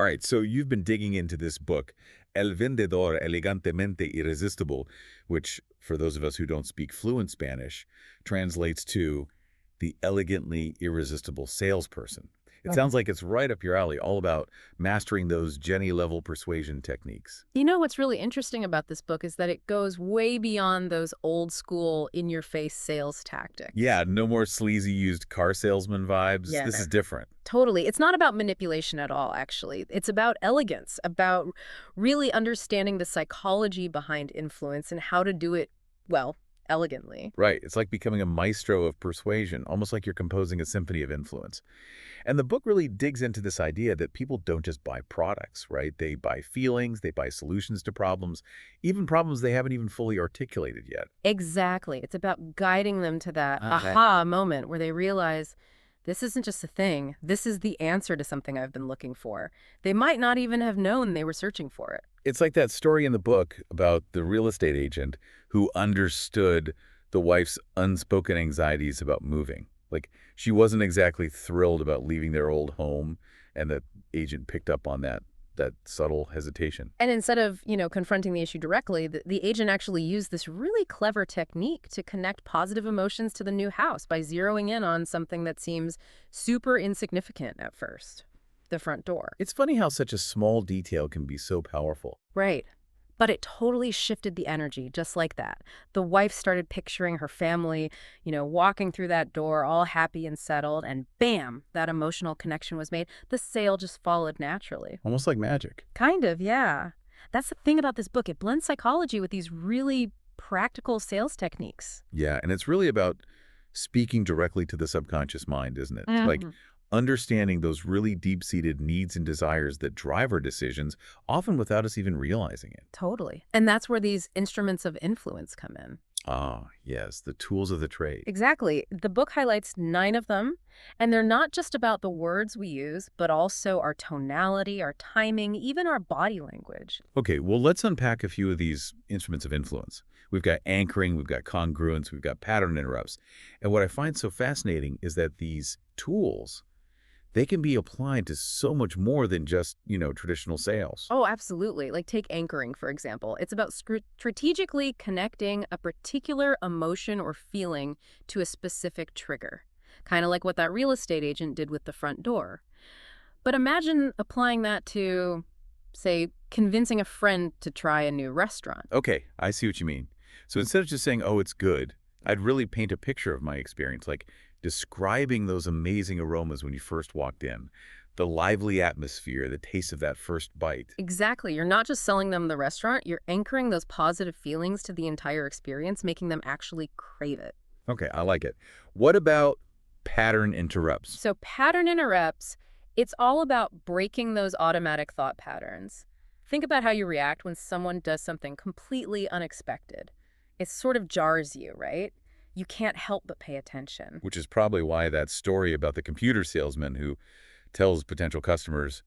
All right, so you've been digging into this book, El Vendedor, Elegantemente, Irresistible, which, for those of us who don't speak fluent Spanish, translates to the elegantly irresistible salesperson. It sounds like it's right up your alley, all about mastering those Jenny-level persuasion techniques. You know what's really interesting about this book is that it goes way beyond those old school in-your-face sales tactics. Yeah, no more sleazy used car salesman vibes. Yeah, This is different. totally. It's not about manipulation at all, actually. It's about elegance, about really understanding the psychology behind influence and how to do it, well, elegantly. Right. It's like becoming a maestro of persuasion, almost like you're composing a symphony of influence. And the book really digs into this idea that people don't just buy products, right? They buy feelings, they buy solutions to problems, even problems they haven't even fully articulated yet. Exactly. It's about guiding them to that aha moment where they realize this isn't just a thing. This is the answer to something I've been looking for. They might not even have known they were searching for it. It's like that story in the book about the real estate agent who understood the wife's unspoken anxieties about moving. Like, she wasn't exactly thrilled about leaving their old home, and the agent picked up on that subtle hesitation. And instead of, confronting the issue directly, the agent actually used this really clever technique to connect positive emotions to the new house by zeroing in on something that seems super insignificant at first, the front door. It's funny how such a small detail can be so powerful. Right. But it totally shifted the energy, just like that. The wife started picturing her family, walking through that door, all happy and settled, and bam, that emotional connection was made. The sale just followed naturally. Almost like magic. Kind of, yeah. That's the thing about this book. It blends psychology with these really practical sales techniques. Yeah, and it's really about speaking directly to the subconscious mind, isn't it? Like understanding those really deep-seated needs and desires that drive our decisions, often without us even realizing it. Totally. And that's where these instruments of influence come in. Ah, yes, the tools of the trade. Exactly. The book highlights 9 of them, and they're not just about the words we use, but also our tonality, our timing, even our body language. Okay, well, let's unpack a few of these instruments of influence. We've got anchoring, we've got congruence, we've got pattern interrupts. And what I find so fascinating is that these tools, they can be applied to so much more than just, traditional sales. Oh, absolutely. Like take anchoring, for example. It's about strategically connecting a particular emotion or feeling to a specific trigger, kind of like what that real estate agent did with the front door. But imagine applying that to, say, convincing a friend to try a new restaurant. Okay, I see what you mean. So instead of just saying, oh, it's good, I'd really paint a picture of my experience, like describing those amazing aromas when you first walked in, the lively atmosphere, the taste of that first bite. Exactly. You're not just selling them the restaurant, you're anchoring those positive feelings to the entire experience, making them actually crave it. Okay, I like it. What about pattern interrupts? So pattern interrupts, it's all about breaking those automatic thought patterns. Think about how you react when someone does something completely unexpected. It sort of jars you, right? You can't help but pay attention. Which is probably why that story about the computer salesman who tells potential customers,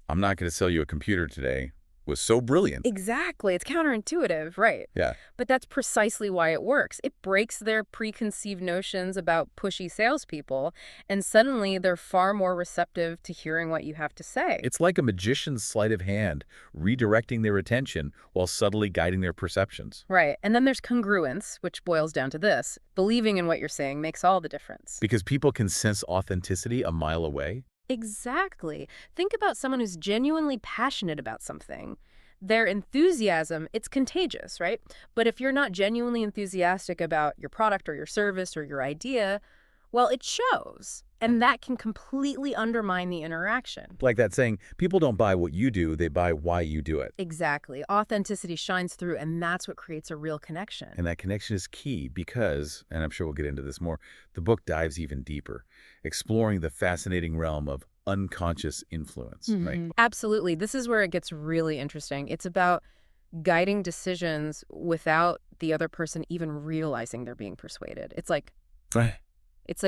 I'm not going to sell you a computer today, was so brilliant. Exactly. It's counterintuitive, right? Yeah. But that's precisely why it works. It breaks their preconceived notions about pushy salespeople, and suddenly they're far more receptive to hearing what you have to say. It's like a magician's sleight of hand, redirecting their attention while subtly guiding their perceptions. Right. And then there's congruence, which boils down to this. Believing in what you're saying makes all the difference. Because people can sense authenticity a mile away. Exactly. Think about someone who's genuinely passionate about something. Their enthusiasm, it's contagious, right? But if you're not genuinely enthusiastic about your product or your service or your idea, well, it shows. And that can completely undermine the interaction. Like that saying, people don't buy what you do, they buy why you do it. Exactly. Authenticity shines through, and that's what creates a real connection. And that connection is key because, and I'm sure we'll get into this more, the book dives even deeper, exploring the fascinating realm of unconscious influence, right? Absolutely. This is where it gets really interesting. It's about guiding decisions without the other person even realizing they're being persuaded. It's like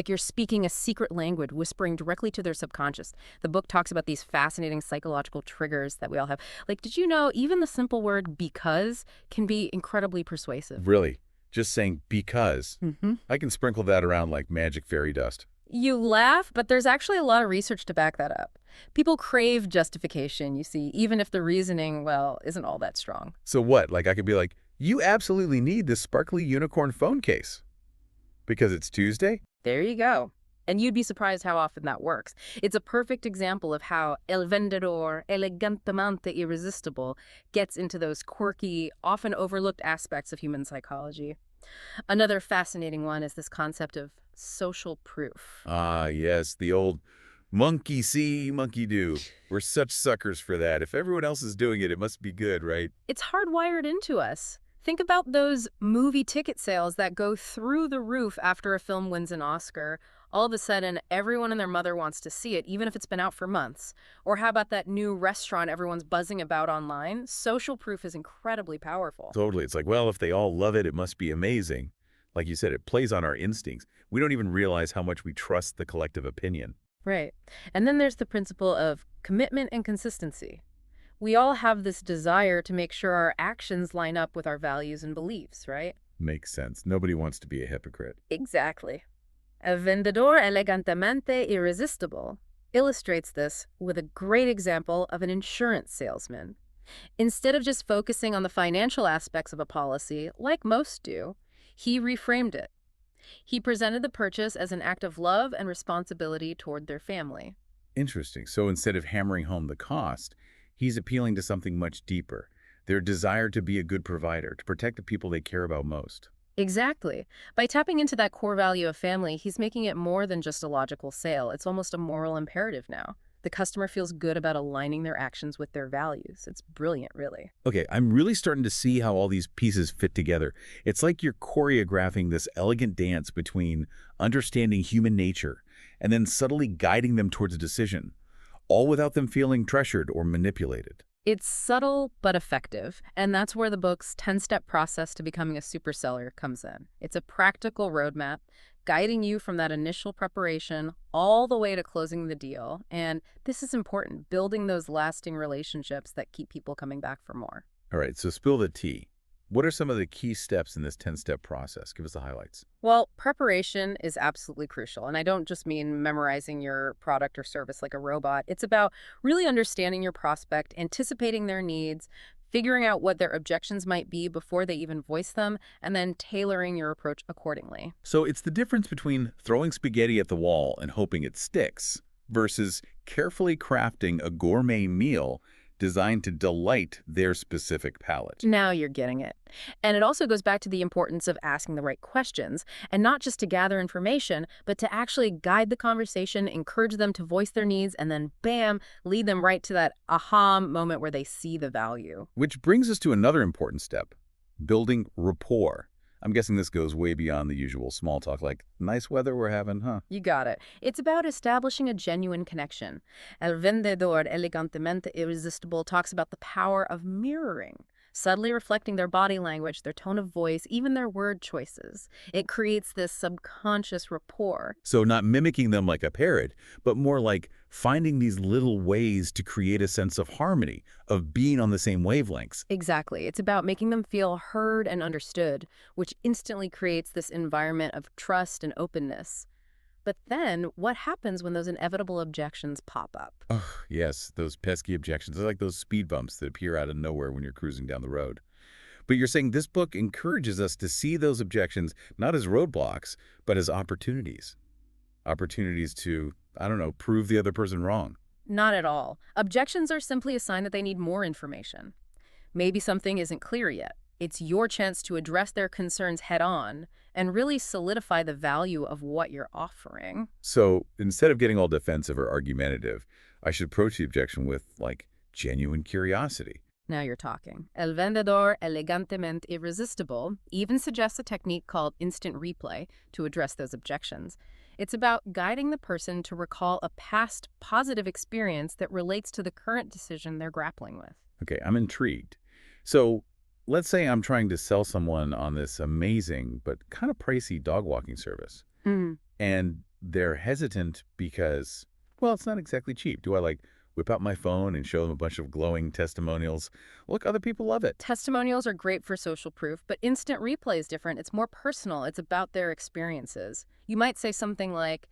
you're speaking a secret language, whispering directly to their subconscious. The book talks about these fascinating psychological triggers that we all have. Like, did you know even the simple word because can be incredibly persuasive? Really? Just saying because. I can sprinkle that around like magic fairy dust. You laugh, but there's actually a lot of research to back that up. People crave justification, you see, even if the reasoning, well, isn't all that strong. So what? Like I could be like, you absolutely need this sparkly unicorn phone case because it's Tuesday? There you go. And you'd be surprised how often that works. It's a perfect example of how El Vendedor, Elegantemente Irresistible gets into those quirky, often overlooked aspects of human psychology. Another fascinating one is this concept of social proof. Ah, yes, the old monkey see, monkey do. We're such suckers for that. If everyone else is doing it, it must be good, right? It's hardwired into us. Think about those movie ticket sales that go through the roof after a film wins an Oscar. All of a sudden, everyone and their mother wants to see it, even if it's been out for months. Or how about that new restaurant everyone's buzzing about online? Social proof is incredibly powerful. Totally. It's like, well, if they all love it, it must be amazing. Like you said, it plays on our instincts. We don't even realize how much we trust the collective opinion. Right. And then there's the principle of commitment and consistency. We all have this desire to make sure our actions line up with our values and beliefs, right? Makes sense. Nobody wants to be a hypocrite. Exactly. A Vendedor Elegantemente Irresistible illustrates this with a great example of an insurance salesman. Instead of just focusing on the financial aspects of a policy, like most do, he reframed it. He presented the purchase as an act of love and responsibility toward their family. Interesting. So instead of hammering home the cost, he's appealing to something much deeper, their desire to be a good provider, to protect the people they care about most. Exactly. By tapping into that core value of family, he's making it more than just a logical sale. It's almost a moral imperative now. The customer feels good about aligning their actions with their values. It's brilliant, really. Okay, I'm really starting to see how all these pieces fit together. It's like you're choreographing this elegant dance between understanding human nature and then subtly guiding them towards a decision, all without them feeling pressured or manipulated. It's subtle but effective, and that's where the book's 10-step process to becoming a super seller comes in. It's a practical roadmap guiding you from that initial preparation all the way to closing the deal. And this is important, building those lasting relationships that keep people coming back for more. All right, so spill the tea. What are some of the key steps in this 10-step process? Give us the highlights. Well, preparation is absolutely crucial. And I don't just mean memorizing your product or service like a robot. It's about really understanding your prospect, anticipating their needs, figuring out what their objections might be before they even voice them, and then tailoring your approach accordingly. So it's the difference between throwing spaghetti at the wall and hoping it sticks versus carefully crafting a gourmet meal designed to delight their specific palate. Now you're getting it. And it also goes back to the importance of asking the right questions, and not just to gather information, but to actually guide the conversation, encourage them to voice their needs, and then bam, lead them right to that aha moment where they see the value. Which brings us to another important step, building rapport. I'm guessing this goes way beyond the usual small talk, like, nice weather we're having, huh? You got it. It's about establishing a genuine connection. El Vendedor Elegantemente Irresistible talks about the power of mirroring, subtly reflecting their body language, their tone of voice, even their word choices. It creates this subconscious rapport. So not mimicking them like a parrot, but more like finding these little ways to create a sense of harmony, of being on the same wavelengths. Exactly. It's about making them feel heard and understood, which instantly creates this environment of trust and openness. But then, what happens when those inevitable objections pop up? Oh, yes, those pesky objections. They're like those speed bumps that appear out of nowhere when you're cruising down the road. But you're saying this book encourages us to see those objections not as roadblocks, but as opportunities. Opportunities to, I don't know, prove the other person wrong. Not at all. Objections are simply a sign that they need more information. Maybe something isn't clear yet. It's your chance to address their concerns head on and really solidify the value of what you're offering. So instead of getting all defensive or argumentative, I should approach the objection with, like, genuine curiosity. Now you're talking. El Vendedor Elegantemente Irresistible even suggests a technique called instant replay to address those objections. It's about guiding the person to recall a past positive experience that relates to the current decision they're grappling with. Okay, I'm intrigued. So let's say I'm trying to sell someone on this amazing but kind of pricey dog walking service. And they're hesitant because, well, it's not exactly cheap. Do I, like, whip out my phone and show them a bunch of glowing testimonials? Look, other people love it. Testimonials are great for social proof, but instant replay is different. It's more personal. It's about their experiences. You might say something like,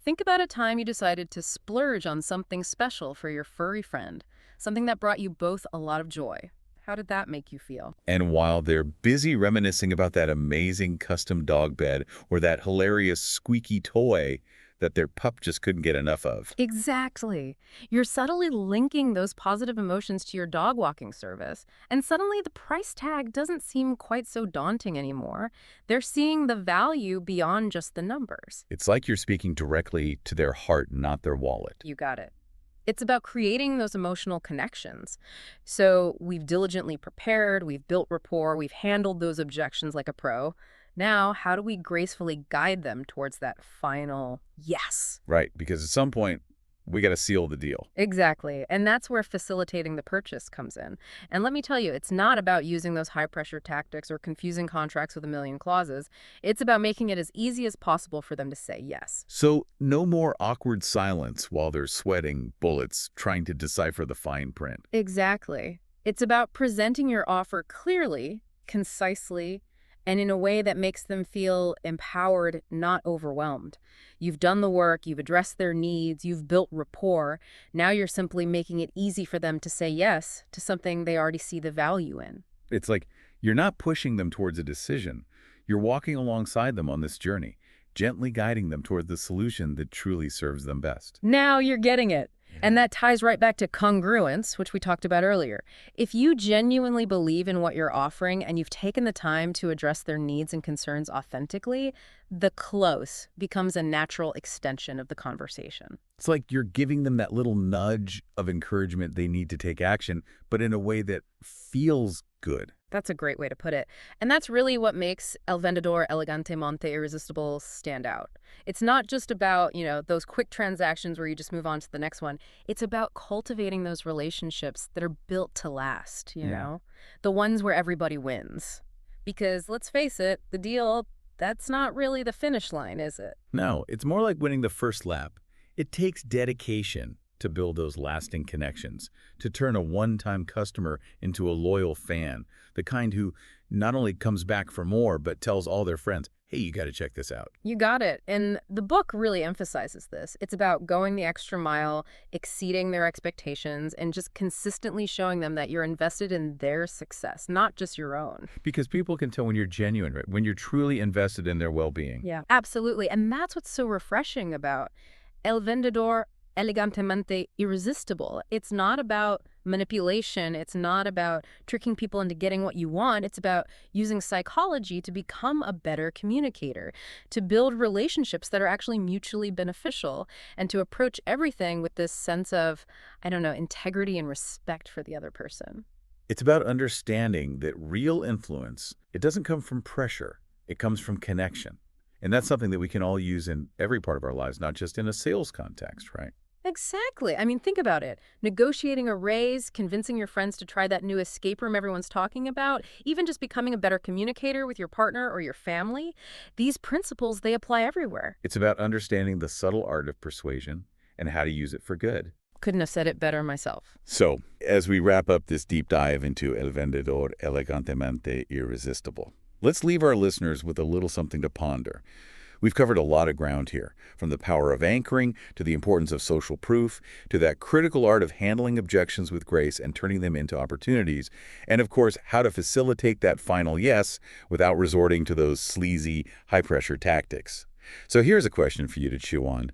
Think about a time you decided to splurge on something special for your furry friend, something that brought you both a lot of joy. How did that make you feel? And while they're busy reminiscing about that amazing custom dog bed or that hilarious squeaky toy that their pup just couldn't get enough of. Exactly. You're subtly linking those positive emotions to your dog walking service, and suddenly the price tag doesn't seem quite so daunting anymore. They're seeing the value beyond just the numbers. It's like you're speaking directly to their heart, not their wallet. You got it. It's about creating those emotional connections. So we've diligently prepared, we've built rapport, we've handled those objections like a pro. Now, how do we gracefully guide them towards that final yes? Right, because at some point, we got to seal the deal. Exactly. And that's where facilitating the purchase comes in. And let me tell you, it's not about using those high-pressure tactics or confusing contracts with a million clauses. It's about making it as easy as possible for them to say yes. So no more awkward silence while they're sweating bullets trying to decipher the fine print. Exactly. It's about presenting your offer clearly, concisely, and in a way that makes them feel empowered, not overwhelmed. You've done the work, you've addressed their needs, you've built rapport. Now you're simply making it easy for them to say yes to something they already see the value in. It's like you're not pushing them towards a decision. You're walking alongside them on this journey, gently guiding them toward the solution that truly serves them best. Now you're getting it. And that ties right back to congruence, which we talked about earlier. If you genuinely believe in what you're offering and you've taken the time to address their needs and concerns authentically, the close becomes a natural extension of the conversation. It's like you're giving them that little nudge of encouragement they need to take action, but in a way that feels good. That's a great way to put it. And that's really what makes El Vendedor Elegantemente Irresistible stand out. It's not just about, those quick transactions where you just move on to the next one. It's about cultivating those relationships that are built to last, you know? The ones where everybody wins. Because let's face it, the deal, that's not really the finish line, is it? No, it's more like winning the first lap. It takes dedication to build those lasting connections, to turn a one-time customer into a loyal fan, the kind who not only comes back for more, but tells all their friends, hey, you got to check this out. You got it. And the book really emphasizes this. It's about going the extra mile, exceeding their expectations, and just consistently showing them that you're invested in their success, not just your own. Because people can tell when you're genuine, right? When you're truly invested in their well-being. Yeah, absolutely. And that's what's so refreshing about El Vendedor Elegantemente Irresistible. It's not about manipulation. It's not about tricking people into getting what you want. It's about using psychology to become a better communicator, to build relationships that are actually mutually beneficial, and to approach everything with this sense of, integrity and respect for the other person. It's about understanding that real influence, it doesn't come from pressure. It comes from connection. And that's something that we can all use in every part of our lives, not just in a sales context, right? Exactly. Think about it. Negotiating a raise, convincing your friends to try that new escape room everyone's talking about, even just becoming a better communicator with your partner or your family. These principles, they apply everywhere. It's about understanding the subtle art of persuasion and how to use it for good. Couldn't have said it better myself. So, as we wrap up this deep dive into El Vendedor Elegantemente Irresistible, let's leave our listeners with a little something to ponder. We've covered a lot of ground here, from the power of anchoring to the importance of social proof to that critical art of handling objections with grace and turning them into opportunities, and of course, how to facilitate that final yes without resorting to those sleazy, high-pressure tactics. So here's a question for you to chew on.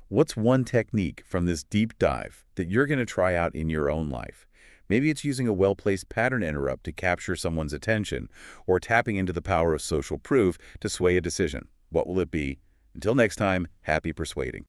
What's one technique from this deep dive that you're going to try out in your own life? Maybe it's using a well-placed pattern interrupt to capture someone's attention, or tapping into the power of social proof to sway a decision. What will it be? Until next time, happy persuading.